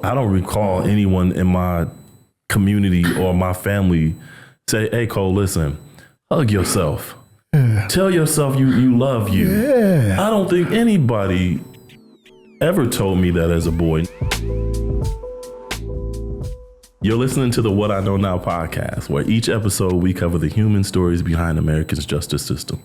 I don't recall anyone in my community or my family say, hey, Cole, listen, hug yourself. Yeah. Tell yourself you love you. Yeah. I don't think anybody ever told me that as a boy. You're listening to the What I Know Now podcast, where each episode we cover the human stories behind America's justice system.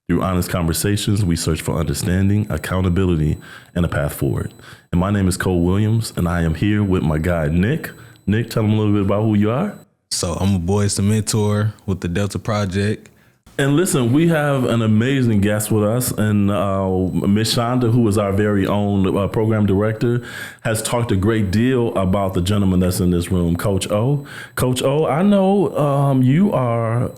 Through honest conversations, we search for understanding, accountability, and a path forward. And my name is Cole Williams, and I am here with my guy, Nick. Nick, tell them a little bit about who you are. So I'm a boys to mentor with the Delta Project. And listen, we have an amazing guest with us, and Ms. Shonda, who is our very own program director, has talked a great deal about the gentleman that's in this room, Coach O. Coach O, I know you are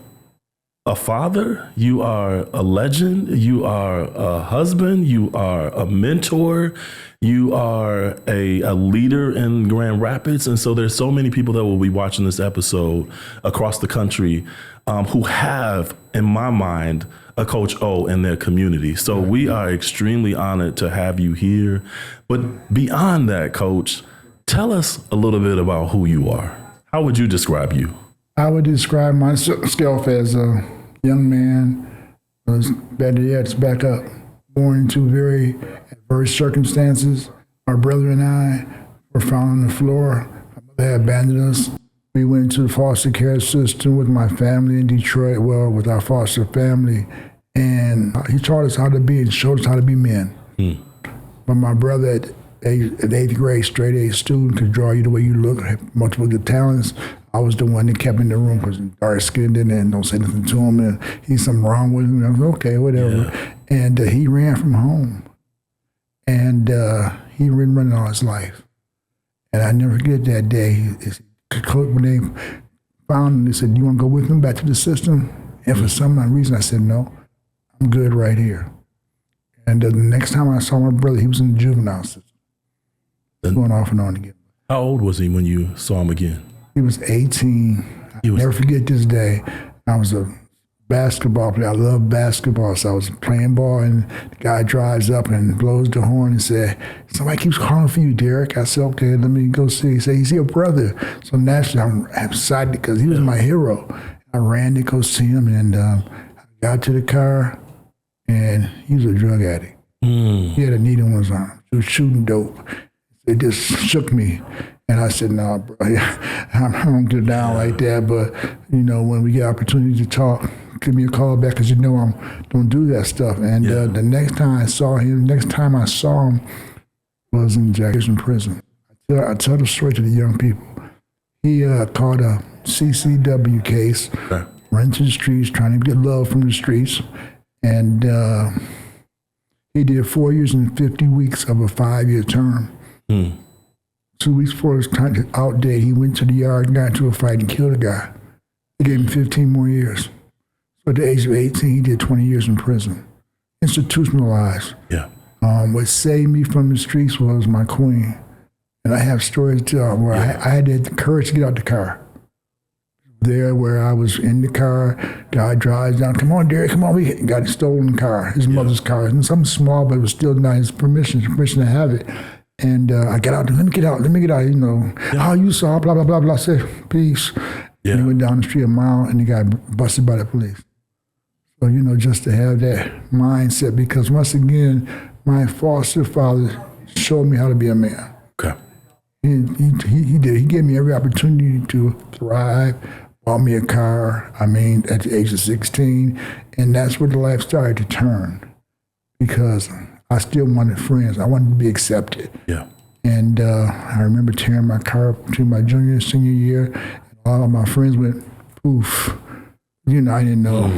a father, you are a legend, you are a husband, you are a mentor, you are a leader in Grand Rapids. And so there's so many people that will be watching this episode across the country who have, in my mind, a Coach O in their community. So we are extremely honored to have you here. But beyond that, Coach, tell us a little bit about who you are. How would you describe you? I would describe myself as a young man, better yet, back up, born into very adverse circumstances. My brother and I were found on the floor. My mother had abandoned us. We went into the foster care system with my family in Detroit, with our foster family, and he taught us how to be and showed us how to be men. But my brother, at eighth grade, straight A student, could draw you the way you look, had multiple good talents. I was the one that kept in the room because dark-skinned and don't say nothing to him, and he's something wrong with him. I was okay, whatever. Yeah. And he ran from home, and he been running all his life. And I never forget that day. When they found him, they said, "Do you want to go with him back to the system?" And for some reason, I said, "No, I'm good right here." And the next time I saw my brother, he was in the juvenile system, going off and on again. How old was he when you saw him again? He was 18. I'll never forget this day. I was a basketball player. I love basketball. So I was playing ball, and the guy drives up and blows the horn and said, "Somebody keeps calling for you, Derrick." I said, "Okay, let me go see." He said, "He's your brother." So naturally, I'm excited because he was my hero. I ran to go see him, and I got to the car, and he was a drug addict. He had a needle in his arm. He was shooting dope. It just shook me. And I said, "No, bro, I'm not going to get down like that. But, when we get opportunity to talk, give me a call back because I don't do that stuff." And the next time I saw him was in Jackson prison. I tell the story to the young people. He caught a CCW case, ran to the streets, trying to get love from the streets. And he did 4 years and 50 weeks of a 5-year term. 2 weeks before his out date, he went to the yard and got into a fight and killed a guy. They gave him 15 more years. So at the age of 18, he did 20 years in prison, institutionalized. Yeah. What saved me from the streets was my queen. And I have stories to tell where I had the courage to get out the car. There where I was in the car, guy drives down, "Come on, Derrick, come on." We got a stolen car, his mother's car. And something small, but it was still not his permission to have it. And I got out, let me get out. "Oh, you saw, blah, blah, blah, blah." I said, "Peace." And he went down the street a mile, and he got busted by the police. So, just to have that mindset, because once again, my foster father showed me how to be a man. Okay. He did. He gave me every opportunity to thrive, bought me a car, at the age of 16, and that's where the life started to turn, because I still wanted friends. I wanted to be accepted. Yeah. And I remember tearing my car up between my junior and senior year. And all of my friends went poof. I didn't know.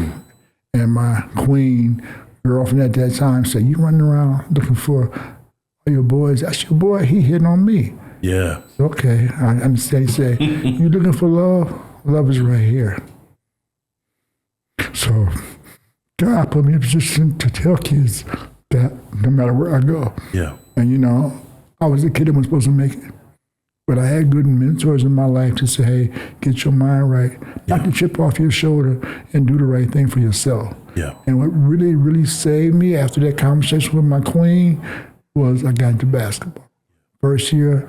And my queen, girlfriend at that time, said, "You running around looking for all your boys? That's your boy. He hitting on me." Yeah. Okay, I understand. He said, "You looking for love? Love is right here." So God put me in a position to tell kids that no matter where I go. Yeah. And I was a kid that was supposed to make it. But I had good mentors in my life to say, "Hey, get your mind right, knock the chip off your shoulder, and do the right thing for yourself." Yeah. And what really, really saved me after that conversation with my queen was I got into basketball. First year,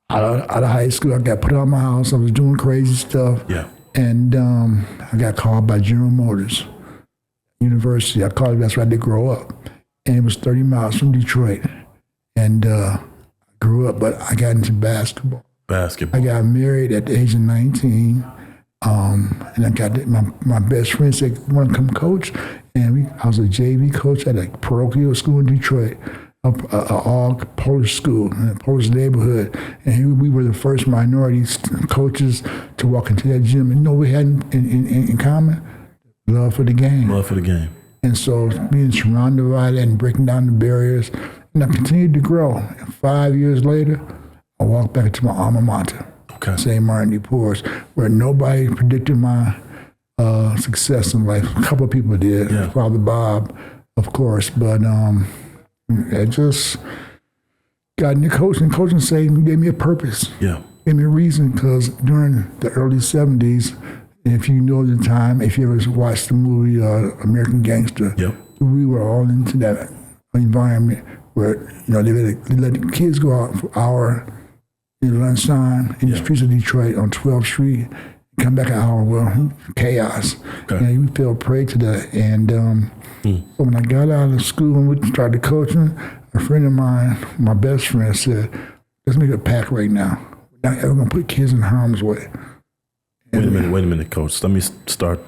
out of high school. I got put out of my house. I was doing crazy stuff. Yeah. And I got called by General Motors University. I called it, that's where I did grow up. And it was 30 miles from Detroit. And I grew up, but I got into basketball. I got married at the age of 19. And I got my best friend said, want to come coach? And I was a JV coach at a parochial school in Detroit, a all Polish school in a Polish neighborhood. And we were the first minority coaches to walk into that gym. And you know what we had in common? Love for the game. Love for the game. And so being surrounded by that and breaking down the barriers, and I continued to grow. And 5 years later, I walked back to my alma mater, St. Martin de Porres, where nobody predicted my success in life. A couple of people did, Father Bob, of course, but I just got into coaching. Coaching gave me a purpose, gave me a reason, because during the early 70s, if you know the time, if you ever watched the movie American Gangster, we were all into that environment where, you know, they let the kids go out for an hour in lunchtime in the streets of Detroit on 12th Street, come back an hour, well, chaos. And we fell prey to that. And so when I got out of school and we started coaching, a friend of mine, my best friend, said, let's make a pact right now. We're not ever going to put kids in harm's way. Wait a minute, Coach. Let me start.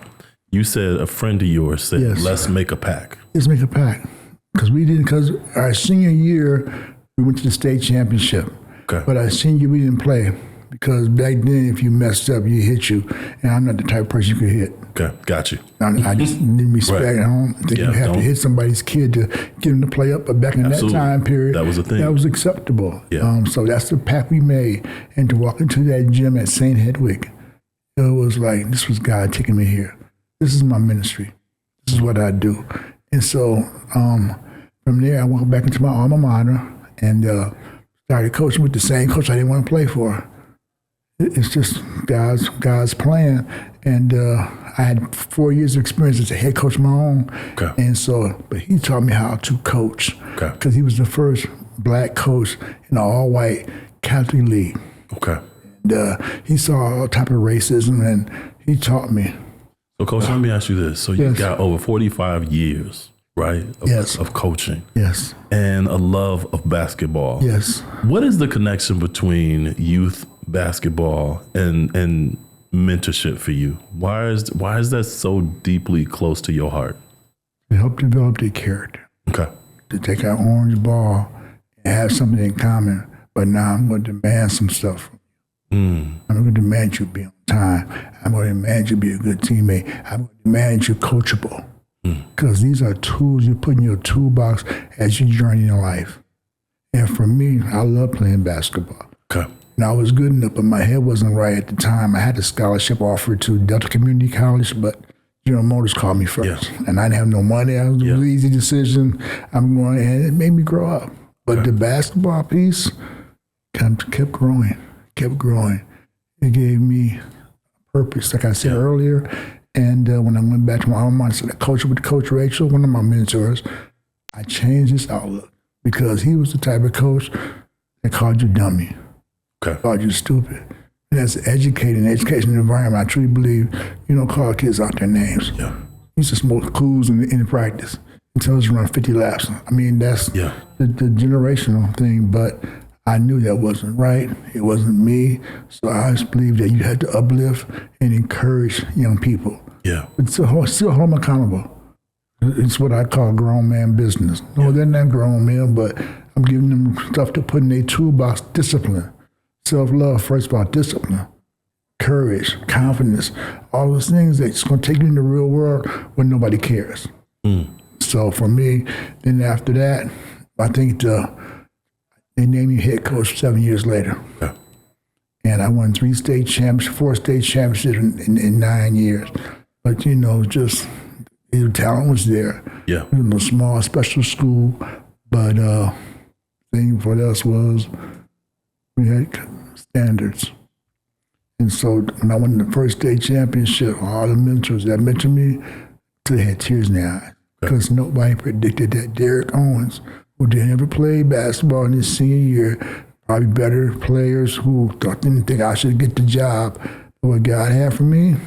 You said a friend of yours said, let's make a pact. Let's make a pact. Because our senior year, we went to the state championship. But our senior year, we didn't play. Because back then, if you messed up, you hit you. And I'm not the type of person you could hit. Okay, got you. I just didn't respect. I don't think you have to hit somebody's kid to get them to play up. But back in that time period, that was a thing. That was acceptable. So that's the pact we made. And to walk into that gym at St. Hedwig, it was like, this was God taking me here. This is my ministry. This is what I do. And so from there, I went back into my alma mater and started coaching with the same coach I didn't want to play for. It's just God's plan. And I had 4 years of experience as a head coach of my own. And so, but he taught me how to coach. Because he was the first black coach in an all-white Catholic league. And he saw all type of racism, and he taught me. So, Coach, let me ask you this. So you got over 45 years, right, of coaching. And a love of basketball. What is the connection between youth basketball and mentorship for you? Why is that so deeply close to your heart? To help develop their character. To take our orange ball and have something in common, but now I'm going to demand some stuff from you. I'm going to demand you be on time. I'm going to demand you be a good teammate. I'm going to demand you coachable. Because these are tools you put in your toolbox as you journey in life. And for me, I love playing basketball. And I was good enough, but my head wasn't right at the time. I had a scholarship offered to Delta Community College, but General Motors called me first. And I didn't have no money. It was a really easy decision. I'm going, and it made me grow up. But the basketball piece kept growing. It gave me purpose, like I said earlier. And when I went back to my alma mater, I coached with Coach Rachel, one of my mentors. I changed his outlook because he was the type of coach that called you dummy, called you stupid. And as an education environment, I truly believe you don't call kids out their names. You used to smoke cools in practice until it's run 50 laps. I mean, that's the generational thing, but I knew that wasn't right. It wasn't me. So I just believe that you had to uplift and encourage young people. But still hold them accountable. It's what I call grown man business. No, they're not grown men, but I'm giving them stuff to put in their toolbox. Discipline, self-love, first of all, discipline, courage, confidence, all those things that's going to take you in the real world when nobody cares. So for me, then after that, I think they named me head coach 7 years later. And I won 4 state championships in 9 years. But, you know, just the talent was there. It was a small special school, but the thing for us was we had standards. And so when I won the first state championship, all the mentors that mentored me, they had tears in their eyes. Because nobody predicted that Derrick Owens, who didn't ever play basketball in his senior year, probably better players who didn't think I should get the job. But what God had for me,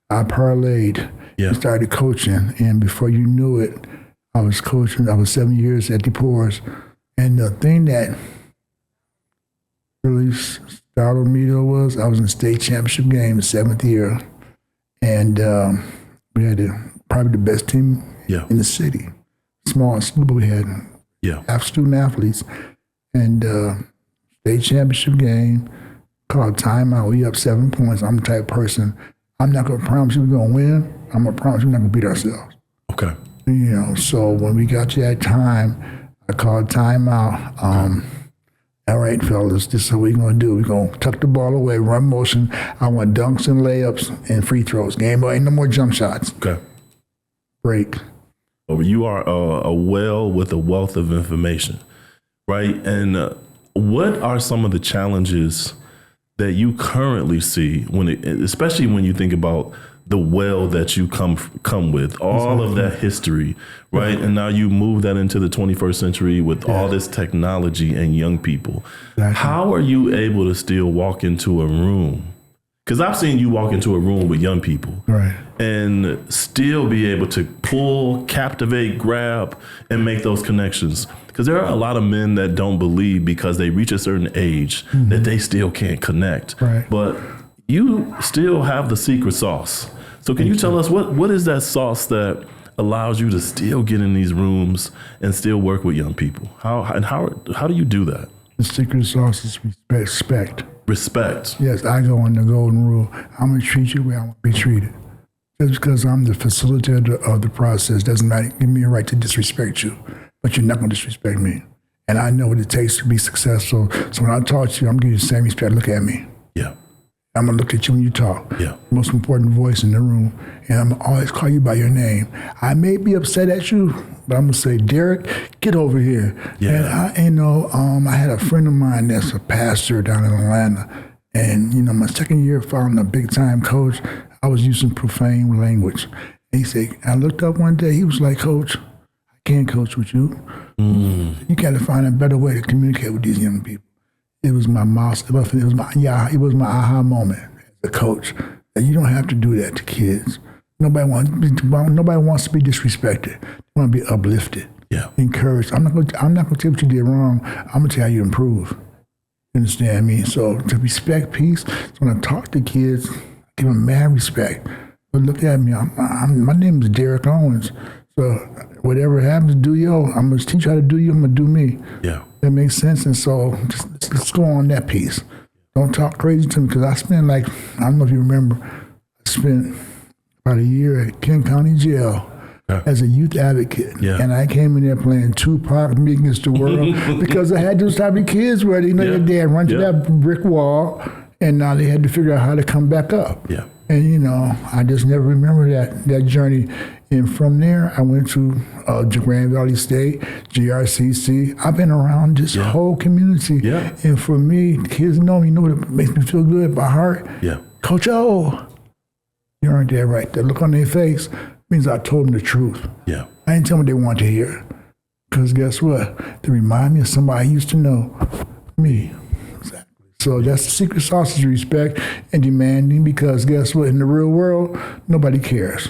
I parlayed and started coaching. And before you knew it, I was coaching. I was 7 years at the Poors. And the thing that really startled me though was I was in the state championship game the 7th year. And we had probably the best team in the city. Small school, but we had half student athletes. And state championship game, called timeout. We up 7 points. I'm the type of person, I'm not going to promise you we're going to win. I'm going to promise you we're not going to beat ourselves. Okay. You know, so when we got to that time, I called timeout. All right, fellas, this is what we're going to do. We're going to tuck the ball away, run motion. I want dunks and layups and free throws. Game over. Ain't no more jump shots. Okay. Break. Well, you are a well with a wealth of information, right? And what are some of the challenges that you currently see especially when you think about the well that you come with, all of that history, right? And now you move that into the 21st century with all this technology and young people. Exactly. How are you able to still walk into a room? Because I've seen you walk into a room with young people, right, and still be able to pull, captivate, grab, and make those connections. Because there are a lot of men that don't believe because they reach a certain age that they still can't connect. Right. But you still have the secret sauce. So can you tell us what is that sauce that allows you to still get in these rooms and still work with young people? How do you do that? The secret sauce is respect. Respect. Yes, I go on the golden rule. I'm going to treat you the way I want to be treated. Just because I'm the facilitator of the process doesn't give me a right to disrespect you, but you're not going to disrespect me. And I know what it takes to be successful. So when I talk to you, I'm giving you the same respect. Look at me. Yeah. I'm going to look at you when you talk. Yeah. Most important voice in the room. And I'm going to always call you by your name. I may be upset at you, but I'm going to say, Derrick, get over here. Yeah. And I had a friend of mine that's a pastor down in Atlanta. And, my second year following a big-time coach, I was using profane language. And he said, I looked up one day, he was like, Coach, I can't coach with you. You got to find a better way to communicate with these young people. It was my it was my aha moment as a coach. That you don't have to do that to kids. Nobody wants to be disrespected. They want to be uplifted, encouraged. I'm not going to tell you what you did wrong. I'm going to tell you how you improve. You understand me? So to respect peace, so when I talk to kids, I give them mad respect. But look at me. My name is Derrick Owens. So whatever happens, do yo. I'm going to teach you how to do you. I'm going to do me. Yeah. That makes sense. And so let's go on that piece. Don't talk crazy to me because I spent I don't know if you remember, I spent about a year at Kent County Jail as a youth advocate. Yeah. And I came in there playing Tupac, Me Against the World because I had those type of kids where their dad run to that brick wall and now they had to figure out how to come back up. Yeah. And, I just never remember that journey. And from there, I went to Grand Valley State, GRCC. I've been around this whole community. Yeah. And for me, kids know me, what makes me feel good by heart? Yeah. Coach O, you aren't there right. That look on their face means I told them the truth. Yeah. I didn't tell them what they want to hear. Because guess what? They remind me of somebody I used to know, me. So that's the secret sauce is respect and demanding because guess what? In the real world, nobody cares.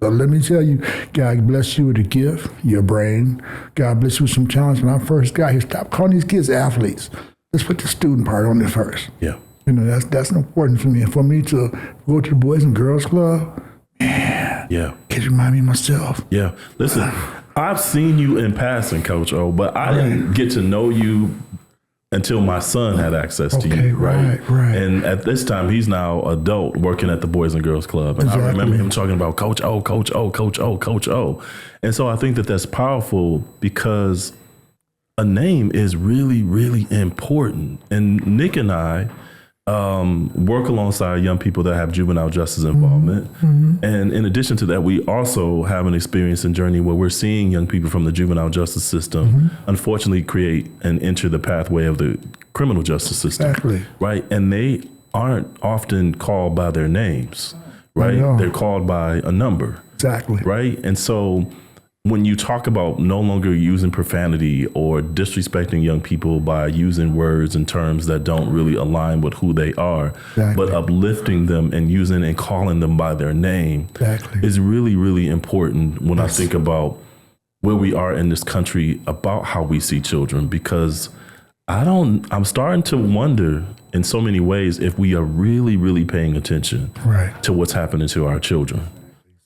So let me tell you, God bless you with a gift, your brain. God bless you with some talents. When I first got here, stop calling these kids athletes. Let's put the student part on it first. Yeah. That's important for me. And for me to go to the Boys and Girls Club, man, kids remind me of myself. Yeah. Listen, I've seen you in passing, Coach O, but I didn't get to know you until my son had access to you, right? And at this time, he's now adult working at the Boys and Girls Club. And I remember him talking about Coach O, Coach O, Coach O, Coach O. And so I think that that's powerful because a name is really, really important. And Nick and I work alongside young people that have juvenile justice involvement. And in addition to that, we also have an experience and journey where we're seeing young people from the juvenile justice system unfortunately create and enter the pathway of the criminal justice system. Right? And they aren't often called by their names, right? They're called by a number. Right? And so when you talk about no longer using profanity or disrespecting young people by using words and terms that don't really align with who they are, Exactly. but uplifting them and using and calling them by their name is really, really important when I think about where we are in this country about how we see children, because I'm starting to wonder in so many ways if we are really, really paying attention to what's happening to our children.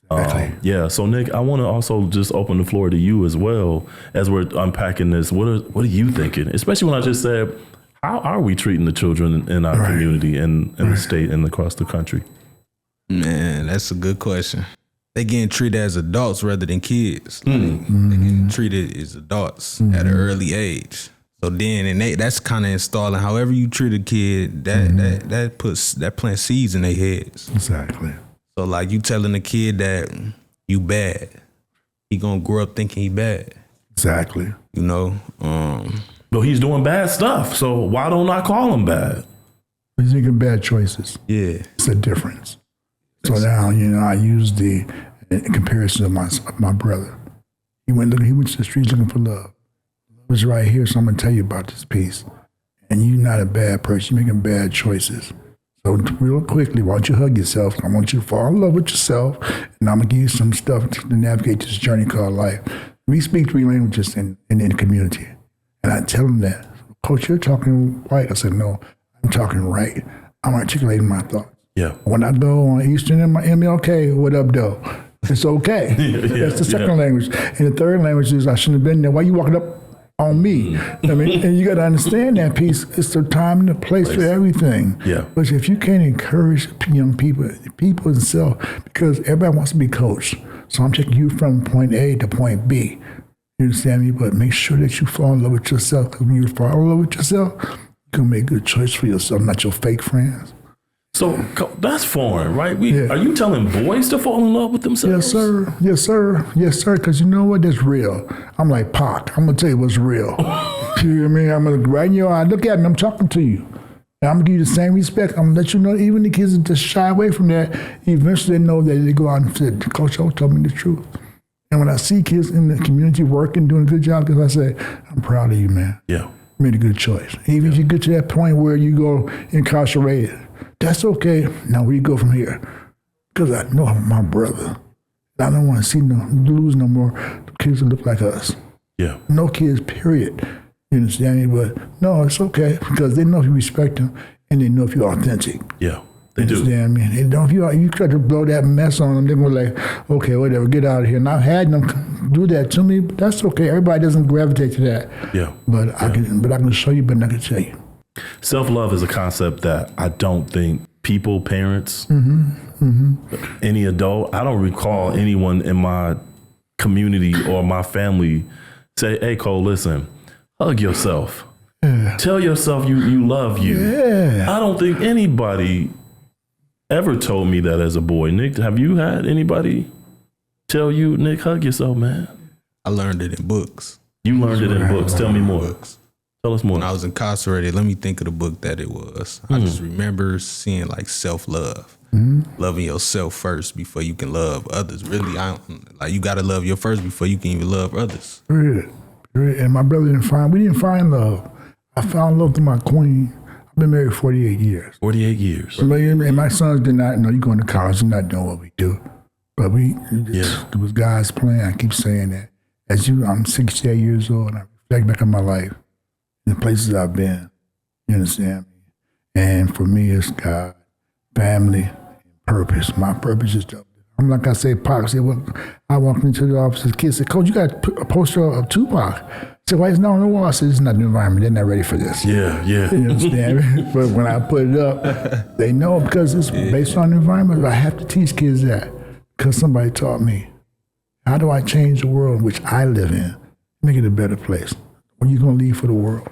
So Nick, I want to also just open the floor to you as well as we're unpacking this. What are you thinking? Especially when I just said, how are we treating the children in our community and in the state and across the country? Man, that's a good question. They getting treated as adults rather than kids. They getting treated as adults at an early age. So then, and that's kind of installing. However you treat a kid, that plants seeds in their heads. Exactly. So like you telling a kid that you bad, he gonna grow up thinking he bad. Exactly. You know. But he's doing bad stuff. So why don't I call him bad? He's making bad choices. Yeah. It's a difference. So now, I use the comparison of my brother. He went to the streets looking for love. Love is right here, so I'm gonna tell you about this piece. And you're not a bad person, you're making bad choices. So real quickly, why don't you hug yourself? I want you to fall in love with yourself, and I'm gonna give you some stuff to navigate this journey called life. We speak 3 languages in the community. And I tell them that, Coach, you're talking white. I said, no, I'm talking right. I'm articulating my thoughts. Yeah. When I go on Eastern MLK, what up, though? It's okay. That's the second language. And the third language is, I shouldn't have been there. Why you walking up on me? I mean, and you got to understand that piece. It's the time and the place for everything. Yeah. But if you can't encourage young people themselves, because everybody wants to be coached. So I'm taking you from point A to point B. You understand me? But make sure that you fall in love with yourself. Because when you fall in love with yourself, you can make a good choice for yourself, not your fake friends. So that's foreign, right? Are you telling boys to fall in love with themselves? Yes, sir. Yes, sir. Yes, sir. Because you know what? That's real. I'm like Pac. I'm going to tell you what's real. You know what I mean? I'm going to right in your eye. Look at me. I'm talking to you. And I'm going to give you the same respect. I'm going to let you know, even the kids that just shy away from that, eventually they know that they go out and say, Coach O told me the truth. And when I see kids in the community working, doing a good job, because I say, I'm proud of you, man. Yeah. You made a good choice. Even if you get to that point where you go incarcerated, that's okay. Now where you go from here? Because I know I'm my brother. I don't want to see lose no more kids that look like us. Yeah. No kids, period. You understand me? But no, it's okay because they know if you respect them and they know if you're authentic. Yeah, they do. You understand me? They don't, if you try to blow that mess on them, they're going to be like, okay, whatever, get out of here. And I've had them do that to me, but that's okay. Everybody doesn't gravitate to that. Yeah. But I can show you, but I can tell you. Self-love is a concept that I don't think people, parents, any adult, I don't recall anyone in my community or my family say, hey, Cole, listen, hug yourself. Yeah. Tell yourself you love you. Yeah. I don't think anybody ever told me that as a boy. Nick, have you had anybody tell you, Nick, hug yourself, man? I learned it in books. You learned it in books. Tell me more. Books. Tell us more. When I was incarcerated, let me think of the book that it was. I just remember seeing like self-love. Loving yourself first before you can love others. Really, you got to love your first before you can even love others. Period. And my brother we didn't find love. I found love through my queen. I've been married 48 years. 48 years. And my sons did not know, you going to college, you're not doing what we do. But it was God's plan. I keep saying that. I'm 68 years old and I reflect back on my life. The places I've been, you understand me? And for me, it's God, family, purpose. My purpose is I'm like I say, Pac said, well, I walked into the office, the kids said, Coach, you got a poster of Tupac. I said, why is it not on the wall? I said, it's not the environment. They're not ready for this. Yeah. You understand? But when I put it up, they know because it's based on the environment. I have to teach kids that because somebody taught me. How do I change the world in which I live in? Make it a better place. What are you going to leave for the world?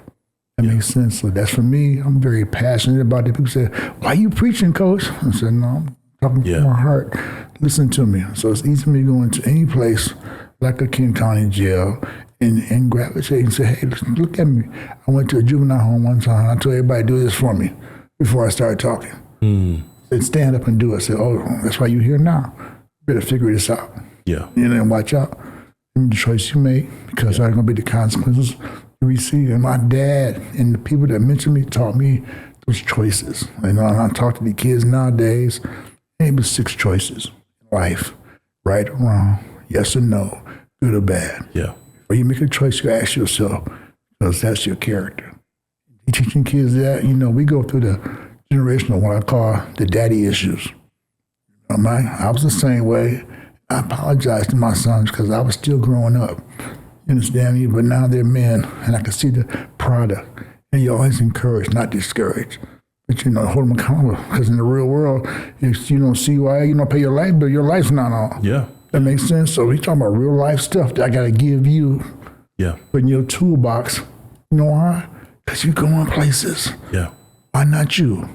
That makes sense. So that's for me. I'm very passionate about it. People say, why are you preaching, Coach? I said, no, I'm talking from my heart. Listen to me. So it's easy for me to go into any place like a King County jail and gravitate and say, hey, listen, look at me. I went to a juvenile home one time. I told everybody, do this for me before I started talking. Said, stand up and do it. I said, oh, that's why you're here now. You better figure this out. Yeah. And watch out. the choice you make, because there are going to be the consequences you receive. And my dad and the people that mentored me taught me those choices. And I talk to the kids nowadays, maybe 6 choices in life, right or wrong, yes or no, good or bad. Yeah. When you make a choice, you ask yourself, because that's your character. You teaching kids that, we go through the generational, what I call the daddy issues. I was the same way. I apologize to my sons because I was still growing up. You understand me? But now they're men, and I can see the product. And you always encourage, not discourage. But, hold them accountable. Because in the real world, if you don't see why you don't pay your light bill, your life's not on. Yeah. That makes sense? So we talking about real life stuff that I got to give you. Yeah. Put in your toolbox. You know why? Because you're going places. Yeah. Why not you?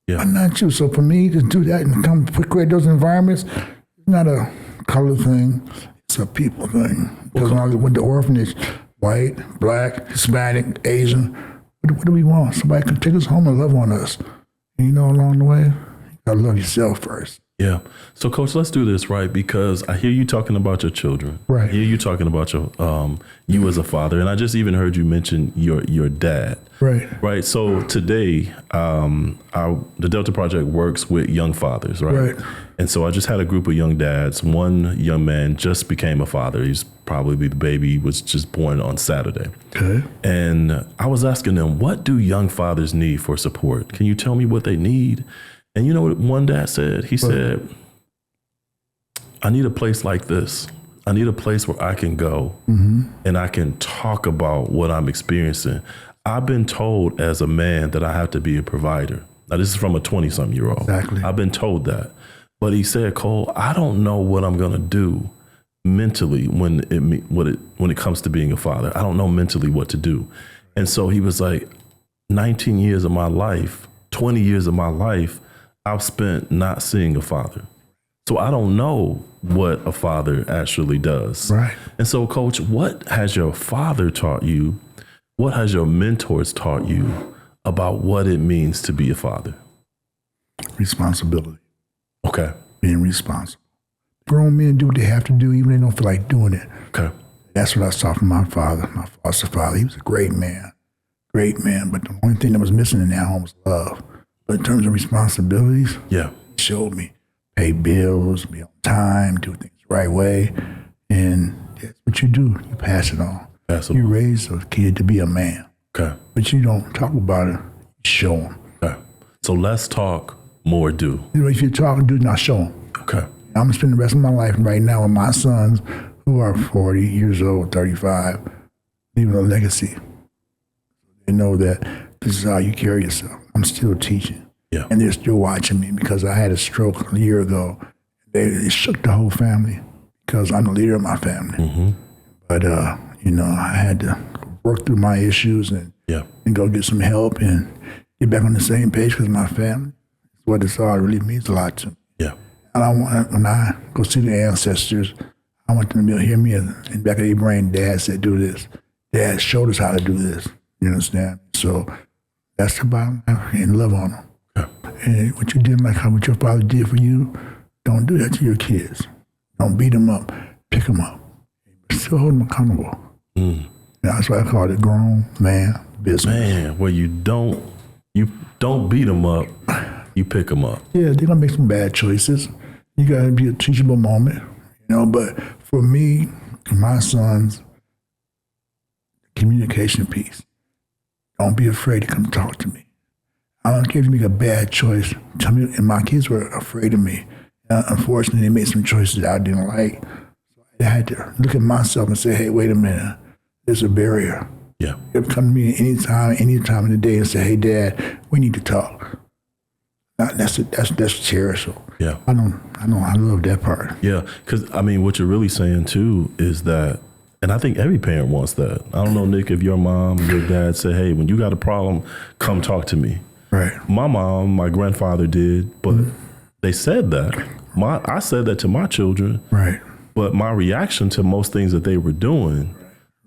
Yeah. Why not you? So for me to do that and come create those environments, it's not a color thing, it's a people thing. Because when I went to orphanage, white, black, Hispanic, Asian, what do we want? Somebody can take us home and love on us. And along the way, you gotta love yourself first. Yeah. So, Coach, let's do this, right? Because I hear you talking about your children. Right. I hear you talking about your you as a father, and I just even heard you mention your dad. Right. Right. So today, the Delta Project works with young fathers, right? Right. And so I just had a group of young dads. One young man just became a father. He's probably the baby was just born on Saturday. Okay. And I was asking them, what do young fathers need for support? Can you tell me what they need? And you know what one dad said? He said, I need a place like this. I need a place where I can go and I can talk about what I'm experiencing. I've been told as a man that I have to be a provider. Now, this is from a 20-something-year-old. Exactly. I've been told that. But he said, Cole, I don't know what I'm going to do mentally when it comes to being a father. I don't know mentally what to do. And so he was like, 19 years of my life, 20 years of my life, I've spent not seeing a father. So I don't know what a father actually does. Right. And so, Coach, what has your father taught you? What has your mentors taught you about what it means to be a father? Responsibility. Okay. Being responsible. Grown men do what they have to do, even if they don't feel like doing it. Okay. That's what I saw from my father, my foster father. He was a great man, but the only thing that was missing in that home was love. But in terms of responsibilities, Yeah. he showed me pay bills, be on time, do things the right way. And that's what you do. You pass it on. You raise a kid to be a man. Okay. But you don't talk about it, you show him. Okay. So less talk, more do. If you're talking, do not show him. Okay. I'm going to spend the rest of my life right now with my sons who are 40 years old, 35, leaving a legacy. They know that this is how you carry yourself. I'm still teaching. Yeah. And they're still watching me because I had a stroke a year ago. It shook the whole family because I'm the leader of my family. Mm-hmm. But, I had to work through my issues and go get some help and get back on the same page because my family. What it's all really means a lot to me. Yeah. And when I go see the ancestors, I want them to hear me in the back of their brain, Dad said, do this. Dad showed us how to do this. You understand? So that's about and love on them. Yeah. And what you did, like how what your father did for you, don't do that to your kids. Don't beat them up. Pick them up. But still hold them accountable. That's why I call it grown man business. Man, where you don't beat them up, you pick them up. Yeah, they're gonna make some bad choices. You gotta be a teachable moment, But for me, my sons, communication piece. Don't be afraid to come talk to me. I don't care if you make a bad choice. Tell me, and my kids were afraid of me. Unfortunately, they made some choices that I didn't like. So I had to look at myself and say, hey, wait a minute. There's a barrier. Yeah. You come to me any time in the day and say, hey, Dad, we need to talk. That's cherishable. Yeah. I love that part. Yeah, because, what you're really saying, too, is that, and I think every parent wants that. I don't know, Nick, if your mom, your dad say, hey, when you got a problem, come talk to me. Right. My mom, my grandfather did, but they said that. I said that to my children. Right. But my reaction to most things that they were doing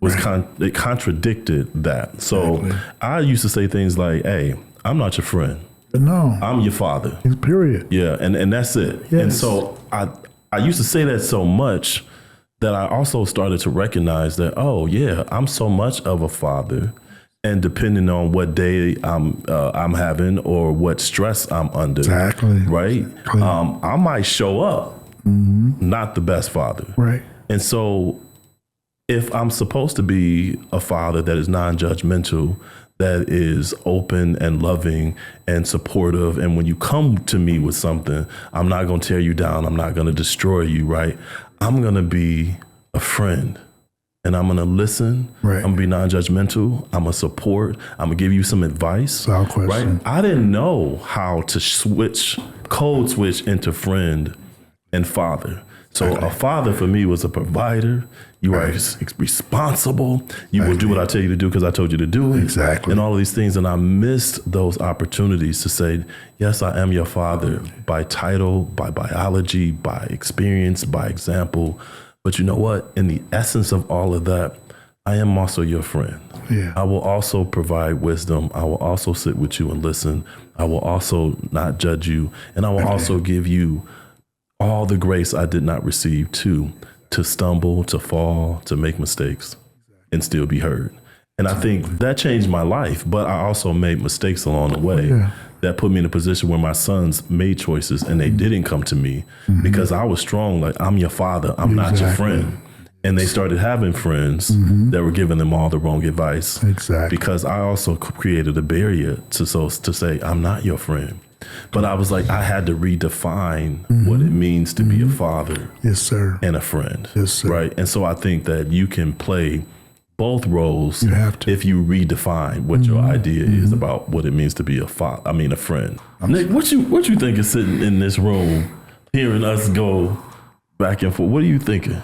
was it contradicted that. So I used to say things like, hey, I'm not your friend. No. I'm your father. Period. Yeah, and that's it. Yes. And so I used to say that so much that I also started to recognize that, oh yeah, I'm so much of a father, and depending on what day I'm having or what stress I'm under, Exactly. right? Exactly. I might show up not the best father, Right. and so if I'm supposed to be a father that is non-judgmental, that is open and loving and supportive, and when you come to me with something, I'm not going to tear you down. I'm not going to destroy you, right? I'm going to be a friend, and I'm going to listen. Right. I'm going to be non-judgmental. I'm going to support. I'm going to give you some advice. Without question. Right? I didn't know how to code switch into friend and father. So a father for me was a provider. You are responsible. You will do what I tell you to do because I told you to do it. Exactly. And all of these things. And I missed those opportunities to say, yes, I am your father by title, by biology, by experience, by example. But you know what? In the essence of all of that, I am also your friend. Yeah. I will also provide wisdom. I will also sit with you and listen. I will also not judge you. And I will also give you all the grace I did not receive to stumble, to fall, to make mistakes, and still be heard. And I think that changed my life, but I also made mistakes along the way that put me in a position where my sons made choices and they didn't come to me because I was strong, like, I'm your father, I'm not your friend. And they started having friends that were giving them all the wrong advice. Exactly. Because I also created a barrier to say, I'm not your friend. But I was like, I had to redefine what it means to be a father. Yes, sir. And a friend. Yes, sir. Right. And so I think that you can play both roles You have to. if you redefine what your idea is about what it means to be a friend. Nick, what you think is sitting in this room, hearing us go back and forth? What are you thinking?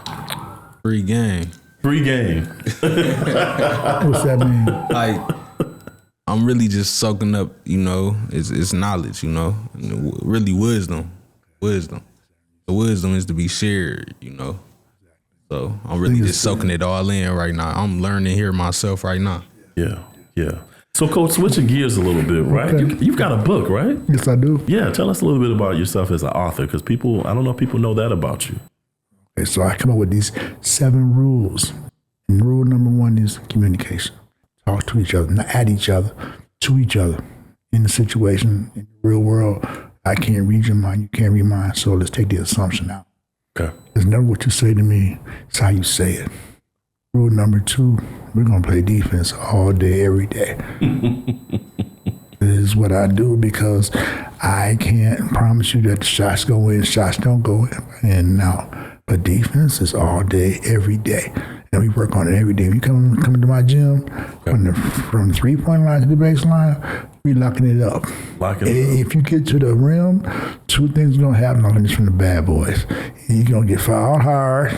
Free game. Free game. What's that mean? Like, I'm really just soaking up, it's knowledge, and really wisdom. The wisdom is to be shared, So I'm really just soaking it all in right now. I'm learning here myself right now. Yeah. So, Coach, switching gears a little bit, right? Okay. You've got a book, right? Yes, I do. Yeah, tell us a little bit about yourself as an author, because I don't know if people know that about you. Okay, so I come up with these 7 rules. And rule number 1 is communication. Talk to each other, not at each other, to each other. In the situation, in the real world, I can't read your mind, you can't read mine, so let's take the assumption out. Okay. It's never what you say to me, it's how you say it. Rule number 2, we're going to play defense all day, every day. This is what I do because I can't promise you that the shots go in, shots don't go in and out. But defense is all day, every day. And we work on it every day. When you come to my gym, from the 3-point line to the baseline, we locking it up. If you get to the rim, 2 things are going to happen on this from the bad boys. You're going to get fouled hard.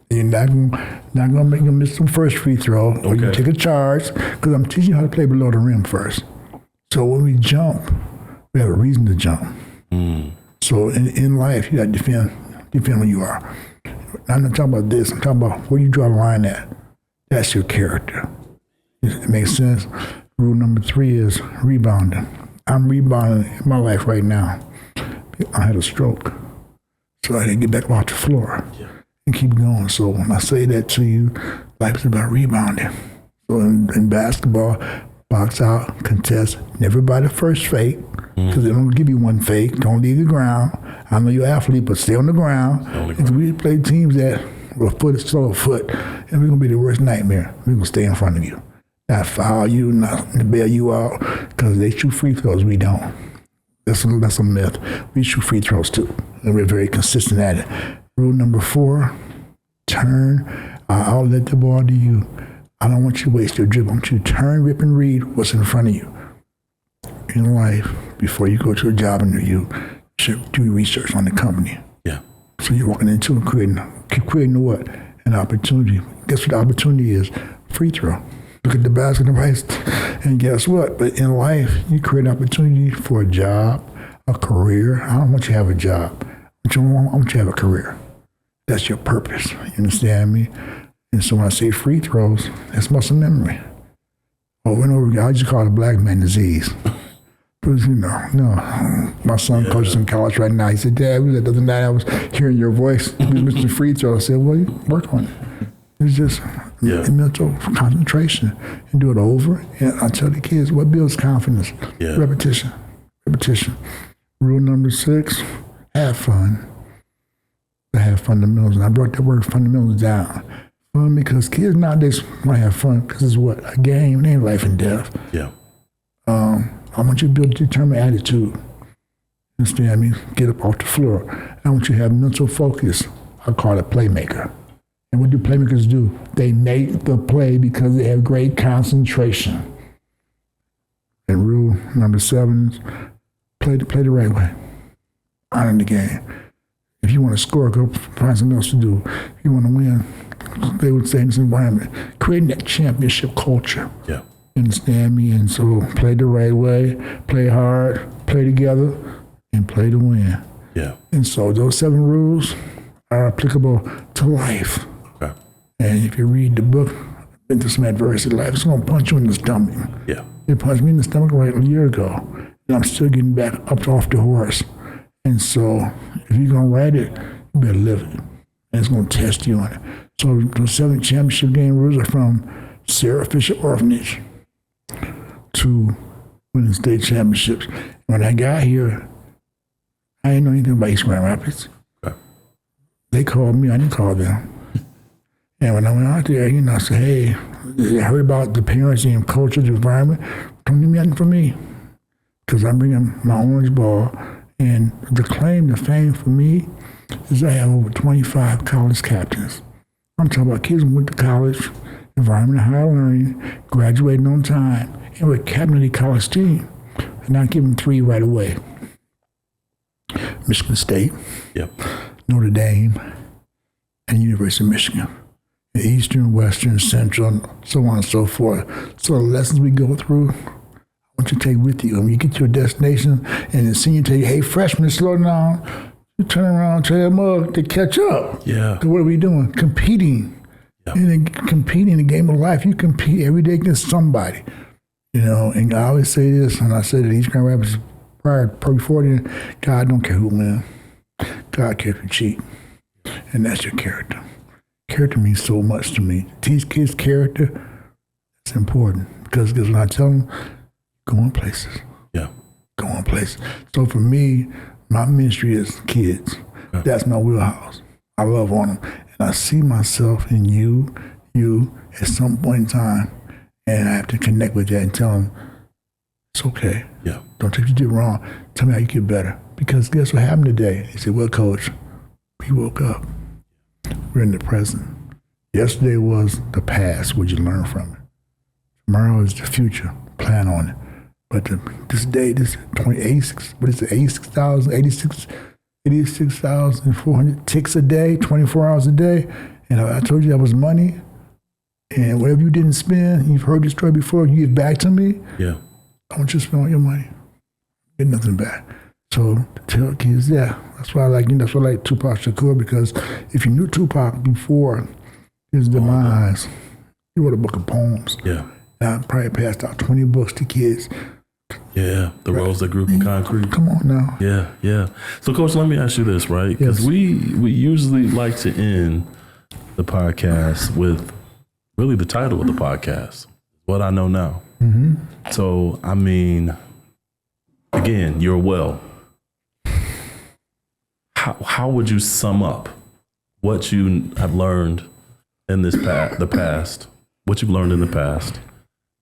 You're not going to make them miss some first free throw. Or you take a charge, because I'm teaching you how to play below the rim first. So when we jump, we have a reason to jump. So in life, you got to defend who you are. I'm not talking about this. I'm talking about where you draw the line at. That's your character. It makes sense. Rule number 3 is rebounding. I'm rebounding in my life right now. I had a stroke, so I didn't get back off the floor and keep going. So when I say that to you, life is about rebounding. So in basketball, box out, contest, never by the first fake, because they don't give you one fake. Don't leave the ground. I know you're an athlete, but stay on the ground. And we play teams that a foot is slow a foot, and we're going to be the worst nightmare. We're going to stay in front of you. Not foul you, not bail you out, because they shoot free throws. We don't. That's a myth. We shoot free throws too, and we're very consistent at it. Rule number 4, turn. I'll let the ball to you. I don't want you to waste your dribble. I want you to turn, rip, and read what's in front of you. In life, before you go to a job interview, you should do research on the company. Yeah. So you're walking into and creating what? An opportunity. Guess what the opportunity is? Free throw. Look at the basket device, and guess what? But in life, you create an opportunity for a job, a career. I don't want you to have a job. I want you to have a career. That's your purpose. You understand me? And so when I say free throws, that's muscle memory. Over and over again, I just call it a black man disease. But no. My son coaches in college right now. He said, Dad, the other night I was hearing your voice, Mr. Free Throw. I said, well, you work on it. It's just mental concentration and do it over. And I tell the kids, what builds confidence? Yeah. Repetition. Rule number 6, have fun. Have fundamentals. And I brought that word fundamentals down. Fun because kids nowadays want to have fun because it's what? A game. It ain't life and death. Yeah. I want you to build a determined attitude. Understand me? Get up off the floor. I want you to have mental focus. I call it playmaker. And what do playmakers do? They make the play because they have great concentration. And rule number 7 is play the right way. Honor the game. If you want to score, go find something else to do. If you want to win, they would say in this environment, creating that championship culture. Yeah. Understand me? And so play the right way, play hard, play together, and play to win. Yeah. And so those 7 rules are applicable to life. Okay. And if you read the book, Been Through Some Adversity, life is going to punch you in the stomach. Yeah. It punched me in the stomach right a year ago. And I'm still getting back up off the horse. And so if you're going to write it, you better live it. And it's going to test you on it. So those 7 championship game rules are from Sarah Fisher Orphanage to winning state championships. When I got here, I didn't know anything about East Grand Rapids. Okay. They called me, I didn't call them. And when I went out there, I said, hey, I heard about the parenting and culture, the environment. Don't give me nothing for me. Because I'm bringing my orange ball. And the claim to fame for me is I have over 25 college captains. I'm talking about kids who went to college, environment of higher learning, graduating on time, and were captain of the college team. And I give them 3 right away. Michigan State, Yep. Notre Dame, and University of Michigan. Eastern, Western, Central, so on and so forth. So the lessons we go through, I want you to take with you. When you get to your destination and the senior tell you, hey, freshman, slow down, you turn around and tell that mug to catch up. Yeah. So what are we doing? Competing. Yeah. And competing in the game of life, you compete every day against somebody. And I always say this, and I said it, East Grand Rapids prior, before then, God don't care who wins. God cares if you cheat. And that's your character. Character means so much to me. Teach kids character, it's important. Because when I tell them, go on places. Yeah. Go on places. So for me, my ministry is kids. Yeah. That's my wheelhouse. I love on them. And I see myself in you at some point in time. And I have to connect with that and tell them, it's okay. Yeah. Don't take what you did wrong. Tell me how you get better. Because guess what happened today? He said, well, Coach, we woke up. We're in the present. Yesterday was the past. What'd you learn from it? Tomorrow is the future. Plan on it. But this day, this 86, what is it, 86,400 ticks a day, 24 hours a day. And I told you that was money. And whatever you didn't spend, you've heard this story before, you give back to me. Yeah. I want you to spend all your money. Get nothing back. So tell kids, that's why I like Tupac Shakur, because if you knew Tupac before his demise, he wrote a book of poems. Yeah. And I probably passed out 20 books to kids. Yeah. The roles that grew from concrete. Come on now. Yeah. Yeah. So, Coach, let me ask you this, right? Because Yes. we usually like to end the podcast with really the title of the podcast, What I Know Now. Mm-hmm. So, I mean, again, you're well. How would you sum up what you have learned in this the past, what you've learned in the past,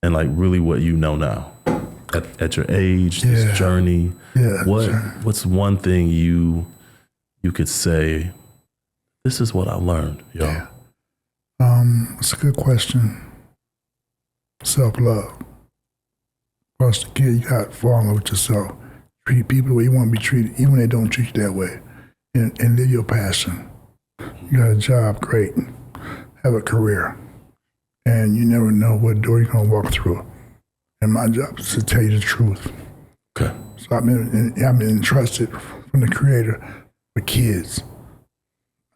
and like really what you know now at your age, this journey? Yeah. What's one thing you could say? This is what I learned, yo. Yeah. It's a good question. Self-love. Plus, the kid, you got to fall in love with yourself. Treat people the way you want to be treated, even when they don't treat you that way. And live your passion. You got a job, great. Have a career. And you never know what door you're going to walk through. And my job is to tell you the truth. Okay. So I've been entrusted from the Creator with kids.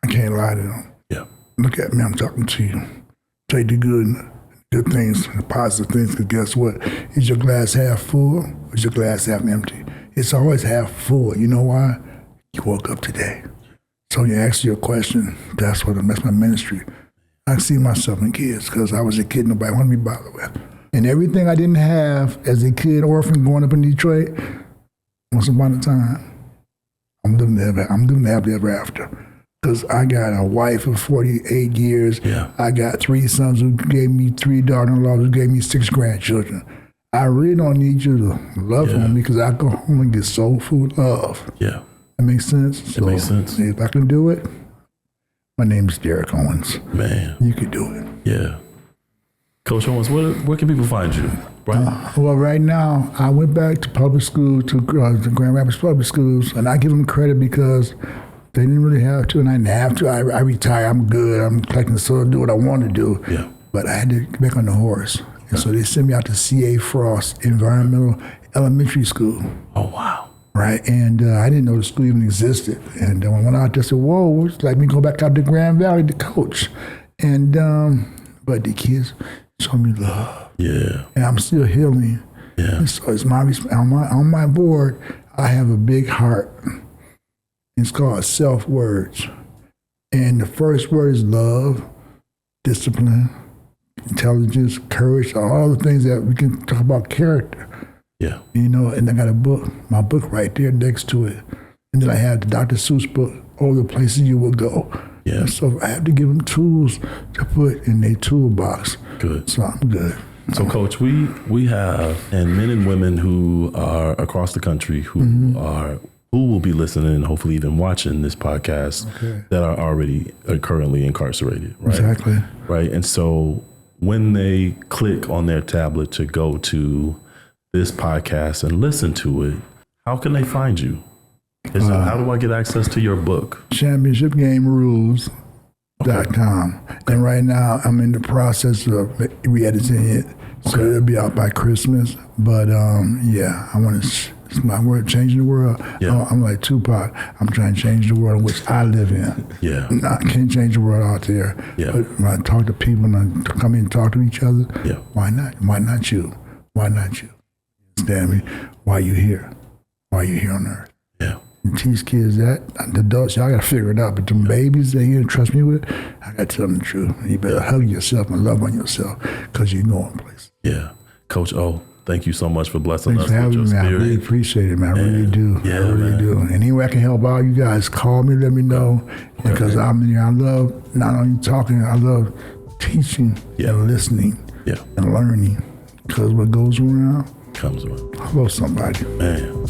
I can't lie to them. Yeah. Look at me, I'm talking to you. Tell you the good and good things, the positive things, because guess what? Is your glass half full or is your glass half empty? It's always half full. You know why? You woke up today. So you ask your question, that's my ministry. I see myself in kids because I was a kid nobody wanted me to bother with. And everything I didn't have as a kid, orphan, growing up in Detroit, once upon a time, I'm living the happily ever after. Because I got a wife of 48 years. Yeah. I got 3 sons who gave me 3 daughters-in-law who gave me 6 grandchildren. I really don't need you to love on me because I go home and get soul food love. Yeah. That makes sense? It makes sense. If I can do it, my name is Derrick Owens. Man. You can do it. Yeah. Coach Owens, where can people find you? Right? Well, right now, I went back to public school, to Grand Rapids Public Schools, and I give them credit because they didn't really have to, and I didn't have to. I retire. I'm good. I'm collecting soil, do what I want to do. Yeah. But I had to get back on the horse. And so they sent me out to C.A. Frost Environmental Elementary School. Oh, wow. Right, and I didn't know the school even existed. And when I went out there, I said, whoa, it's like me go back out to Grand Valley to coach. And, but the kids showed me love. Yeah. And I'm still healing. Yeah. And so it's on my board, I have a big heart. It's called self-words. And the first word is love, discipline, intelligence, courage, all the things that we can talk about character. Yeah. You know, and I got my book right there next to it. And then I have the Dr. Seuss book, All the Places You Will Go. Yeah. And so I have to give them tools to put in their toolbox. Good. So I'm good. So, Coach, we have and men and women who are across the country who will be listening and hopefully even watching this podcast that are already currently incarcerated. Right. Exactly. Right. And so when they click on their tablet to go to this podcast and listen to it, how can they find you? How do I get access to your book? ChampionshipGameRules.com. And right now I'm in the process of re-editing it. So it'll be out by Christmas. But I want to, it's my word, changing the world. Yeah. I'm like Tupac. I'm trying to change the world in which I live in. Yeah. I can't change the world out there. Yeah. But when I talk to people and I come in and talk to each other, why not? Why not you? Why not you? Understand me? Why you here? Why you here on earth? Yeah. And teach kids that. The adults, y'all got to figure it out. But them babies, they here to trust me with it, I got to tell them the truth. You better hug yourself and love on yourself because you're going places. Yeah. Coach O, thank you so much for blessing Thanks us for with your having me. I spirit. really appreciate it, man. I really do. Yeah, I really do. And any way I can help out, you guys call me, let me know. Because I'm in here. I love not only talking, I love teaching and listening and learning. Because what goes around comes around. I love somebody. Man.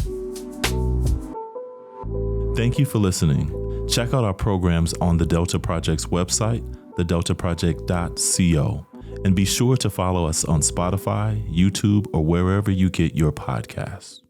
Thank you for listening. Check out our programs on the Delta Project's website, thedeltaproject.co. And be sure to follow us on Spotify, YouTube, or wherever you get your podcasts.